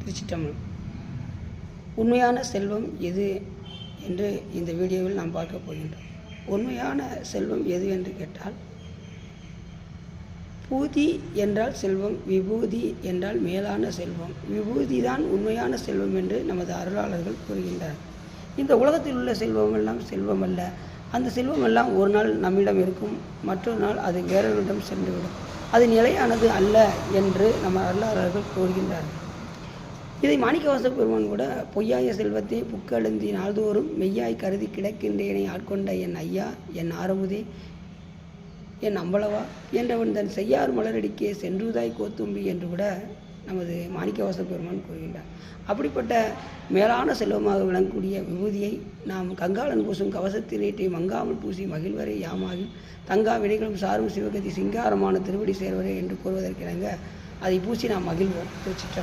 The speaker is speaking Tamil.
திருச்சிற்றம்பலம். உண்மையான செல்வம் எது என்று இந்த வீடியோவில் நாம் பார்க்க போகின்றோம். உண்மையான செல்வம் எது என்று கேட்டால், பூதி என்றால் செல்வம், விபூதி என்றால் மேலான செல்வம். விபூதி தான் உண்மையான செல்வம் என்று நமது அருளாளர்கள் கூறுகின்றனர். இந்த உலகத்தில் உள்ள செல்வமெல்லாம் செல்வம் அல்ல. அந்த செல்வமெல்லாம் ஒரு நாள் நம்மிடம் இருக்கும், மற்றொரு நாள் அது வேறொருடம் சென்றுவிடும். அது நிலையானது அல்ல என்று நம்ம அருளாளர்கள் கூறுகின்றார்கள். இதை மாணிக்கவாசக பெருமான் கூட, பொய்யாய செல்வத்தை புக்கழுந்தி நாள்தோறும் மெய்யாய் கருதி கிடக்கின்றேனை ஆட்கொண்ட என் ஐயா, என் ஆரமுதே, என் அம்பளவா என்றவன் தன் செய்யார் மலரடிக்கே சென்றுதாய் கோத்தும்பி என்று கூட நமது மாணிக்கவாசக பெருமான் கூறுகின்றார். அப்படிப்பட்ட மேலான செல்வமாக விளங்கக்கூடிய விபூதியை நாம் கங்காளன் பூசும் கவசத்திலேட்டை மங்காமல் பூசி மகிழ்வரை யாமாகி தங்கா வினைகளும் சாரும் சிவகதி சிங்காரமான திருவடி சேர்வரே என்று கூறுவதற்கிணங்க அதை பூசி நாம் மகிழ்வோம். திருச்சிற்றம்பலம்.